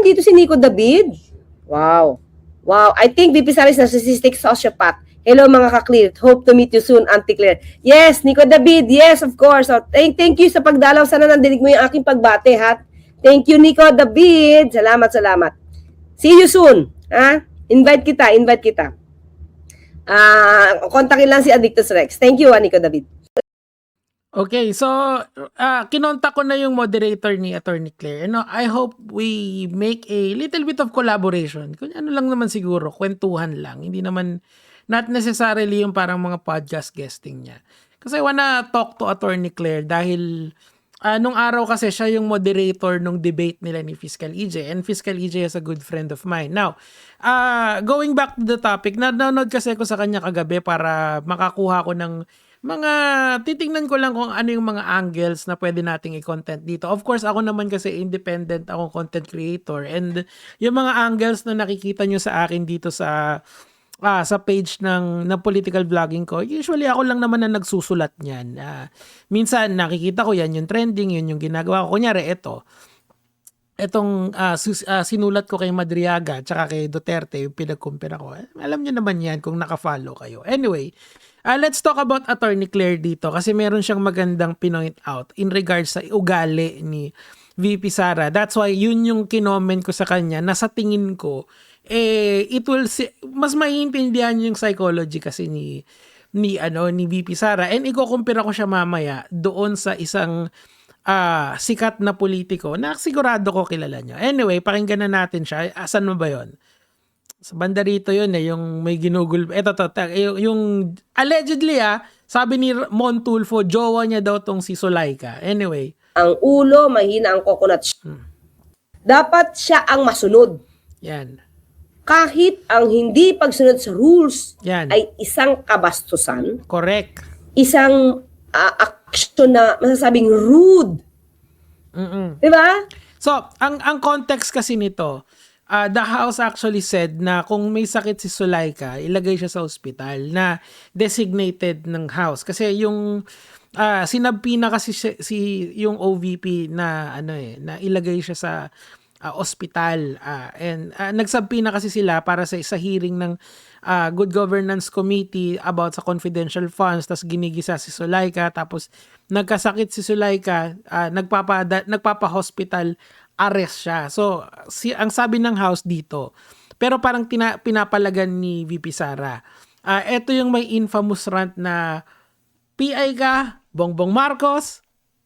dito si Nico David. Wow. Wow. I think VP Sara is narcissistic sociopath. Hello mga ka-clear. Hope to meet you soon, Auntie Claire. Yes, Nico David. Yes, of course. So, thank you sa pagdalaw. Sana nandinig mo yung aking pagbate, ha? Thank you, Nico David. Salamat, salamat. See you soon. Ha? Invite kita. Kontakin lang si Addictus Rex. Thank you, Nico David. Okay, so kinontak ko na yung moderator ni Attorney Claire. I hope we make a little bit of collaboration. Kung ano lang naman siguro, kwentuhan lang. Hindi naman, not necessarily yung parang mga podcast guesting niya. Kasi I wanna talk to Attorney Claire dahil nung araw kasi siya yung moderator nung debate nila ni Fiscal EJ, and Fiscal EJ is a good friend of mine. Now, going back to the topic, nanonood kasi ako sa kanya kagabi para makakuha ko ng mga, titingnan ko lang kung ano yung mga angles na pwede nating i-content dito. Of course, ako naman kasi independent akong content creator, and yung mga angles na nakikita nyo sa akin dito sa page ng political vlogging ko, usually ako lang naman na nagsusulat niyan. Minsan nakikita ko yan yung trending, yun yung ginagawa ko. Kunyari, etong sinulat ko kay Madriaga tsaka kay Duterte, yung pinag-compare ko. Alam niyo naman yan kung naka-follow kayo. Anyway, let's talk about Attorney Claire dito kasi meron siyang magandang pinoint out in regards sa ugali ni VP Sara. That's why yun yung kinoment ko sa kanya na sa tingin ko, it will mas maiintindihan yung psychology kasi ni VP Sara, and iko-compare ko siya mamaya doon sa isang sikat na politiko na sigurado ko kilala nyo. Anyway, pakinggan na natin siya. Asan mo ba yon? Sa banda rito yun yung may ginugol. Yung allegedly sabi ni Mon Tulfo, jowa niya daw tong si Zulaika. Anyway. Ang ulo, mahina ang coconut. Dapat siya ang masunod. Yan. Kahit ang hindi pagsunod sa rules Yan. ay isang kabastusan. Correct. Isang action na masasabing rude. Diba? So, ang context kasi nito, the House actually said na kung may sakit si Zulaika, ilagay siya sa ospital na designated ng House. Kasi yung sinabpi na kasi yung OVP na na ilagay siya sa ospital, and nagsabpi na kasi sila para sa hearing ng Good Governance Committee about sa confidential funds, tas ginigisa si Zulaika, tapos nagkasakit si Zulaika, nagpapa-hospital, arrest siya. So ang sabi ng House dito, pero parang pinapalagan ni VP Sara, eto yung may infamous rant na PI ka, Bongbong Marcos,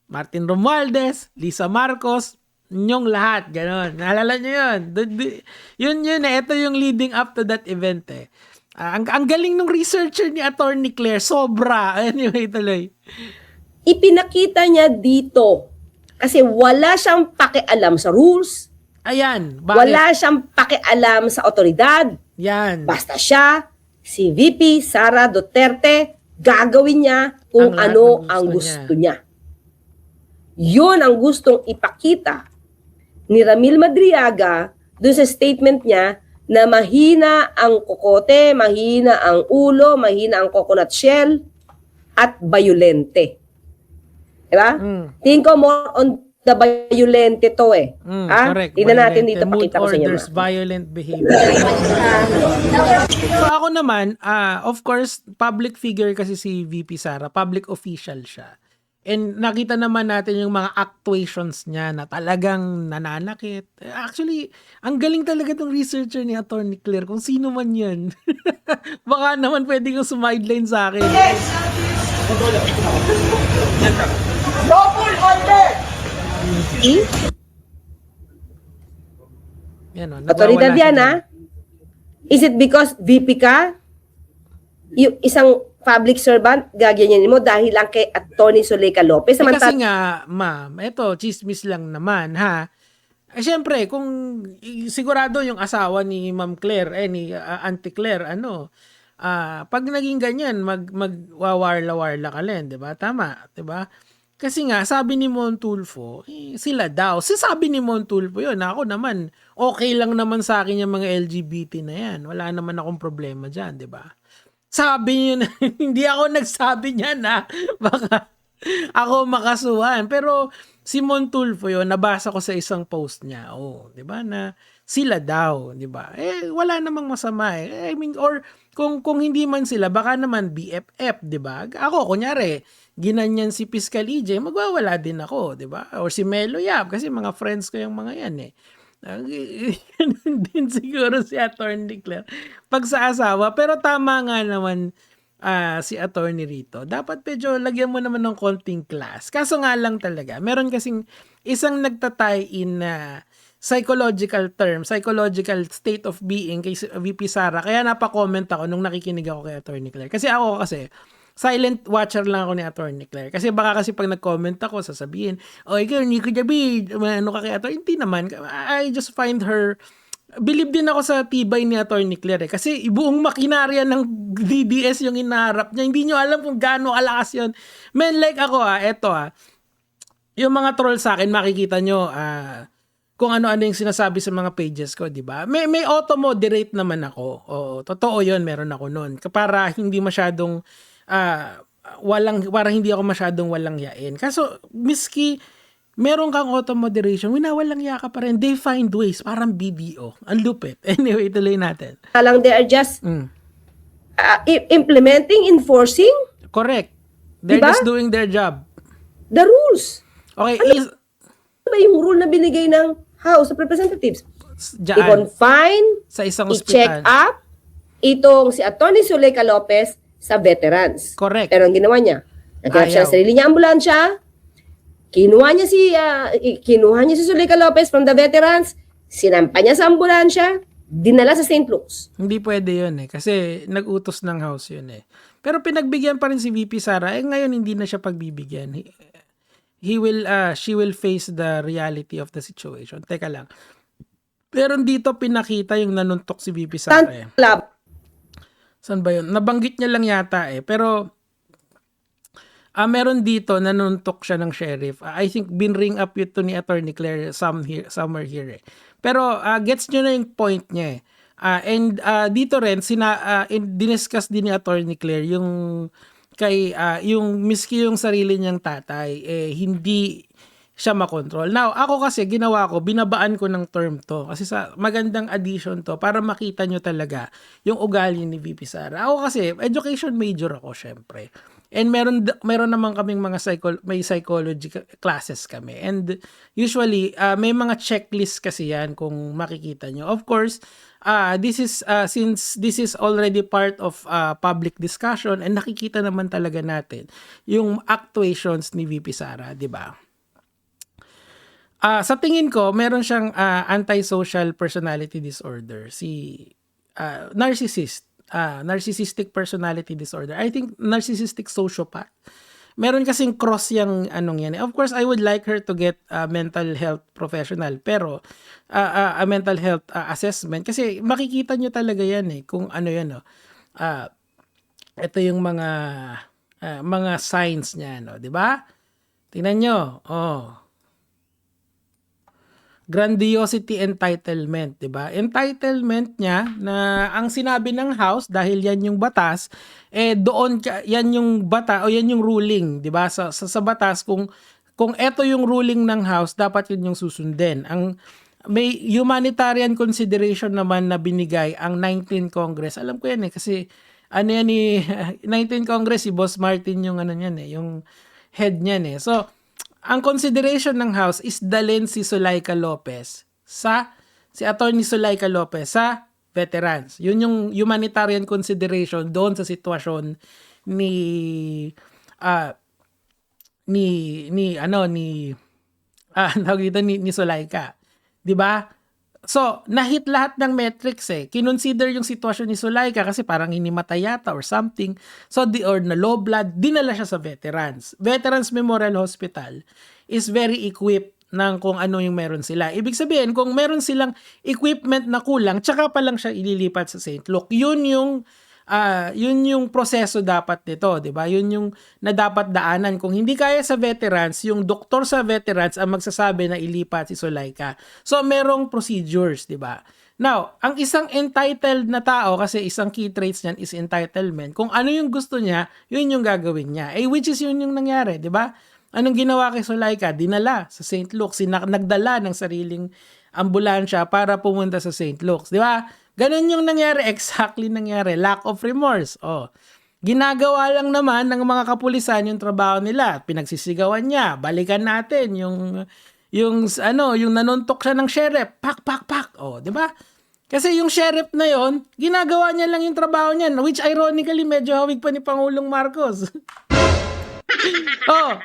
Martin Romualdez, Lisa Marcos, yung lahat, gano'n. Naalala nyo yun? Yun, ito yung leading up to that event Ang galing ng researcher ni Attorney Claire, sobra. Anyway, tuloy. Ipinakita niya dito kasi wala siyang pakialam sa rules. Ayan. Bakit? Wala siyang pakialam sa otoridad. Yan. Basta siya, si VP Sara Duterte, gagawin niya kung ano ang gusto niya. Yun ang gustong ipakita ni Ramil Madriaga doon sa statement niya na mahina ang kokote, mahina ang ulo, mahina ang coconut shell, at bayolente. Diba? Tingin ko more on the bayolente to Correct. Tingnan natin dito, pakita ko sa inyo. Orders, violent behavior. So ako naman, of course, public figure kasi si VP Sara, public official siya. And nakita naman natin yung mga actuations niya na talagang nananakit. Actually, ang galing talaga tong researcher ni Attorney Claire, kung sino man yan. Baka naman pwede kong sumideline sa akin. Double order! Yan, Otoridad yan, Is it because VP ka? Yung isang public servant, gaganyanin mo dahil lang kay Atty. Zulaika Lopez. Kasi nga, ma'am, eto, chismis lang naman, Siyempre, kung sigurado yung asawa ni Ma'am Claire, ni Auntie Claire, pag naging ganyan, magwawarla-warla ka rin, di ba? Tama, di ba? Kasi nga, sabi ni Mon Tulfo, sila daw. Sabi ni Mon Tulfo yun. Ako naman, okay lang naman sa akin yung mga LGBT na yan. Wala naman akong problema dyan, di ba? Sabi niyo na, hindi ako nagsabi niyan, Baka, ako makasuhan. Pero si Montulfo yun, nabasa ko sa isang post niya. Oh, 'di ba na sila daw, 'di ba? Eh wala namang masama eh. I mean, or kung hindi man sila, baka naman BFF, 'di ba? Ako kunyari, ginanyan si Fiscal EJ, magwawala din ako, 'di ba? Or si Melo Yap kasi mga friends ko yung mga yan eh. Ganun din siguro si Attorney Claire pag sa asawa. Pero tama nga naman si attorney rito. Dapat medyo lagyan mo naman ng konting class. Kaso nga lang talaga, meron kasing isang nagtatay in psychological term, psychological state of being kay VP Sara. Kaya napaka-comment ako nung nakikinig ako kay Attorney Claire. Kasi silent watcher lang ako ni Attorney Claire. Kasi baka kasi pag nag-comment ako, sasabihin, o ikaw, Nico David, ano ka kay Attorney? Hindi naman. I just find her, believe din ako sa tibay ni Attorney Claire kasi buong makinarya ng DDS yung inaharap niya. Hindi nyo alam kung gaano kalakas yun. Men, like ako yung mga troll sa akin, makikita nyo kung ano-ano yung sinasabi sa mga pages ko, di ba? May auto-moderate naman ako. Oo, totoo yun, meron ako nun. Para hindi masyadong para hindi ako masyadong walang yain. Kaso, miski meron kang auto-moderation, winawalang ya ka pa rin. They find ways. Parang BDO. Ang lupit. Anyway, ituloy natin. Alang they are just implementing, enforcing. Correct. They're Diba? just doing their job. The rules. Okay, Ano ba yung rule na binigay ng House of Representatives? dyan, I-confine, sa isang i-check ospital. up itong si Atty. Zuleika Lopez sa veterans. Correct. Pero ang ginawa niya, naghanap siya ng Ayaw. sarili niya ambulansya, kinuha niya si Zuleika Lopez from the veterans, sinampa niya sa ambulansya, dinala sa St. Luke's. Hindi pwede yun kasi nag-utos ng House yun Pero pinagbigyan pa rin si VP Sara. Ngayon hindi na siya pagbibigyan. She will face the reality of the situation. Teka lang. Pero dito pinakita yung nanuntok si VP Sara Club. Saan ba yun? Nabanggit niya lang yata Pero meron dito nanuntok siya ng sheriff. I think binring up ito ni Attorney Claire somewhere here Pero gets nyo na yung point niya and dito rin diniscuss din ni Attorney Claire yung yung miski yung sarili niyang tatay hindi siya makontrol. Now, ako kasi ginawa ko, binabaan ko ng term to kasi sa magandang addition to para makita nyo talaga yung ugali ni VP Sara. Ako kasi education major ako syempre. And meron naman kaming mga may psychology classes kami. And usually may mga checklist kasi yan kung makikita nyo. Of course, since this is already part of public discussion and nakikita naman talaga natin yung actuations ni VP Sara, di ba? Sa tingin ko, meron siyang antisocial personality disorder, narcissistic personality disorder. I think narcissistic sociopath. Meron kasing cross yung yan. Of course, I would like her to get a mental health professional, pero a mental health assessment kasi makikita nyo talaga yan kung ano yan ito yung mga signs niya di ba? Tingnan nyo. Grandiosity entitlement, 'di ba? Entitlement niya na ang sinabi ng House dahil yan yung batas, doon yan yung yan yung ruling, 'di ba? Sa batas kung ito yung ruling ng House, dapat yun yung susundin. May humanitarian consideration naman na binigay ang 19 Congress. Alam ko yan kasi 19 Congress si Boss Martin yung yung head niyan So ang consideration ng House is dalhin si Zuleika Lopez si Attorney Zuleika Lopez sa veterans. Yun yung humanitarian consideration doon sa sitwasyon ni Zuleika. 'Di ba? So, nahit lahat ng metrics Kinonsider yung sitwasyon ni Zuleika kasi parang hinimatay yata or something. So, or na low blood, dinala siya sa veterans. Veterans Memorial Hospital is very equipped ng kung ano yung meron sila. Ibig sabihin, kung meron silang equipment na kulang, tsaka pa lang siya ililipat sa St. Luke. Yun yung yun yung proseso dapat nito, 'di ba? Yun yung na dapat daanan. Kung hindi kaya sa veterans, yung doktor sa veterans ang magsasabi na ilipat si Zuleika. So merong procedures, 'di ba? Now, ang isang entitled na tao, kasi isang key traits niyan is entitlement. Kung ano yung gusto niya, yun yung gagawin niya. Which is yun yung nangyari, 'di ba? Anong ginawa kay Zuleika? Dinala sa St. Luke's, nagdala ng sariling ambulansya para pumunta sa St. Luke's, 'di ba? Ganun yung nangyari, exactly nangyari. Lack of remorse. Ginagawa lang naman ng mga kapulisan yung trabaho nila. Pinagsisigawan niya, balikan natin yung nanuntok siya ng sheriff. Pak, pak, pak. 'Di ba? Kasi yung sheriff na yon, ginagawa niya lang yung trabaho niya, which ironically medyo hawig pa ni Pangulong Marcos.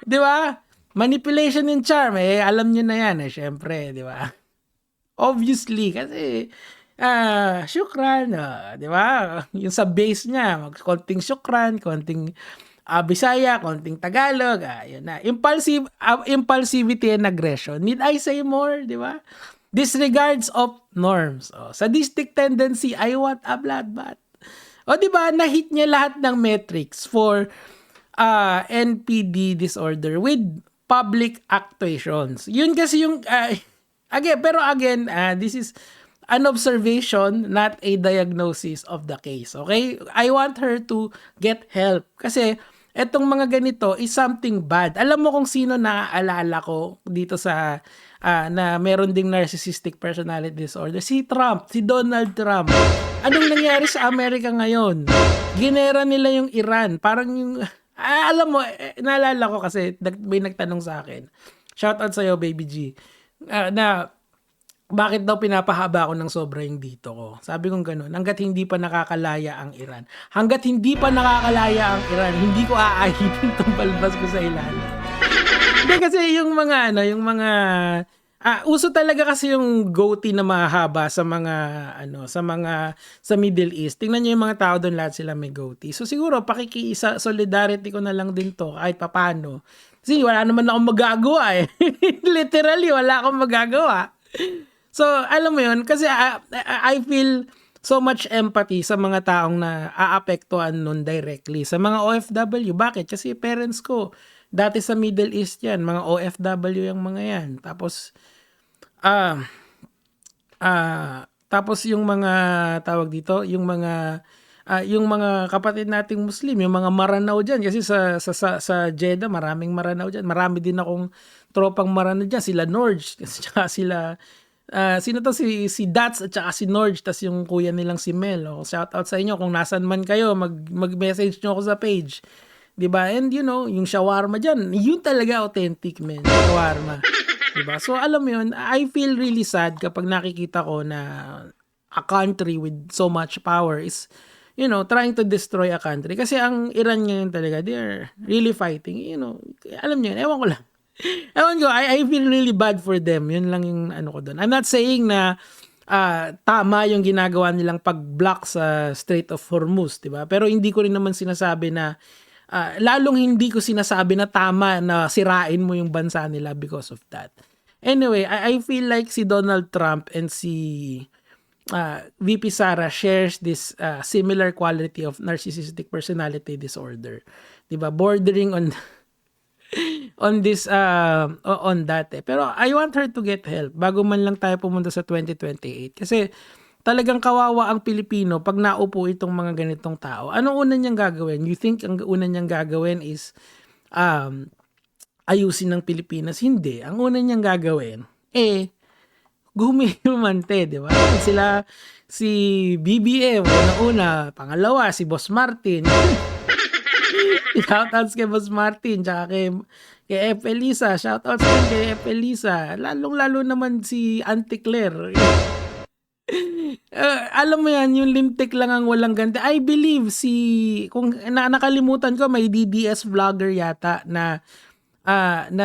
'Di ba? Manipulation and charm, alam niyo na yan, syempre, 'di ba? Obviously, kasi syukran, 'di ba? Yung sa base niya, konting syukran, konting Bisaya, konting Tagalog, yun na. Impulsivity and aggression. Need I say more, 'di ba? Disregards of norms. Sadistic tendency, I want a bloodbath. 'Di ba? Na-hit niya lahat ng metrics for NPD disorder with public actuations. Yun kasi yung again, this is an observation, not a diagnosis of the case. Okay? I want her to get help. Kasi, etong mga ganito is something bad. Alam mo kung sino naaalala ko dito sa, na meron ding narcissistic personality disorder? Si Trump, si Donald Trump. Anong nangyari sa Amerika ngayon? Ginera nila yung Iran. Parang yung, alam mo, naalala ko kasi, may nagtanong sa akin. Shoutout sa'yo, Baby G. Na, bakit daw pinapahaba ako ng sobra yung dito ko? Sabi kong ganun, hanggat hindi pa nakakalaya ang Iran. Hanggat hindi pa nakakalaya ang Iran, hindi ko aahipin itong balbas ko sa ilalim. Hindi kasi yung mga, uso talaga kasi yung goatee na mahaba sa Middle East. Tingnan niyo yung mga tao doon, lahat sila may goatee. So siguro, solidarity ko na lang din to, kahit papano. Kasi wala naman akong magagawa eh. Literally, wala akong magagawa. So, alam mo yun, kasi I feel so much empathy sa mga taong na aapektuhan nun directly. Sa mga OFW, bakit? Kasi parents ko, dati sa Middle East yan, mga OFW yung mga yan. Tapos, tapos yung mga, tawag dito, yung mga kapatid nating Muslim, yung mga Maranao dyan, kasi sa Jeddah, maraming Maranao dyan. Marami din akong tropang Maranao dyan, sila Norge, tsaka sila, sino to, si Dats at saka si Norge, tas yung kuya nilang si Mel. Shout out sa inyo kung nasan man kayo, mag-message nyo ako sa page, 'di ba? And yung shawarma diyan, yun talaga authentic, man, shawarma, 'di ba? So alam mo yun, I feel really sad kapag nakikita ko na a country with so much power is trying to destroy a country. Kasi ang Iran ngayon talaga, they're really fighting, alam niyo yun, ewan ko lang. I feel really bad for them. Yun lang yung ko doon. I'm not saying na tama yung ginagawa nilang pag-block sa Strait of Hormuz, diba? Pero hindi ko rin naman sinasabi na, lalong hindi ko sinasabi na tama na sirain mo yung bansa nila because of that. Anyway, I feel like si Donald Trump and si VP Sara shares this similar quality of narcissistic personality disorder. Diba? Bordering on this on that Pero I want her to get help bago man lang tayo pumunta sa 2028 kasi talagang kawawa ang Pilipino pag naupo itong mga ganitong tao. Anong una niyang gagawin? You think ang una niyang gagawin is ayusin ng Pilipinas? Hindi. Ang una niyang gagawin gumilumante, di ba? Sila si BBM una, pangalawa si Boss Martin. Shoutouts kay Boss Martin, tsaka kay F. Elisa. Shoutouts din kay F. Elisa. Lalong-lalo naman si Auntie Claire. Alam mo yan, yung limtik lang ang walang ganda. I believe kung nakalimutan ko, may DDS vlogger yata na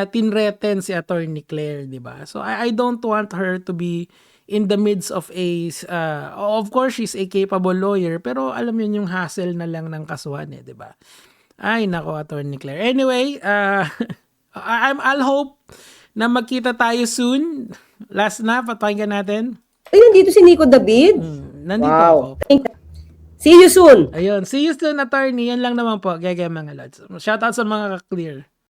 tinreten si Attorney Claire, di ba? So I don't want her to be in the midst of of course she's a capable lawyer, pero alam yun yung hassle na lang ng kasuhan di ba? Ay, nako, Attorney Claire. Anyway, I'll hope na magkita tayo soon. Last na, patpakinggan natin. Ay, nandito si Nico David. Nandito Wow. ako. See you soon! Ayun. See you soon, attorney. Yan lang naman po. Gege mga lods. Shoutout sa mga ka-clear.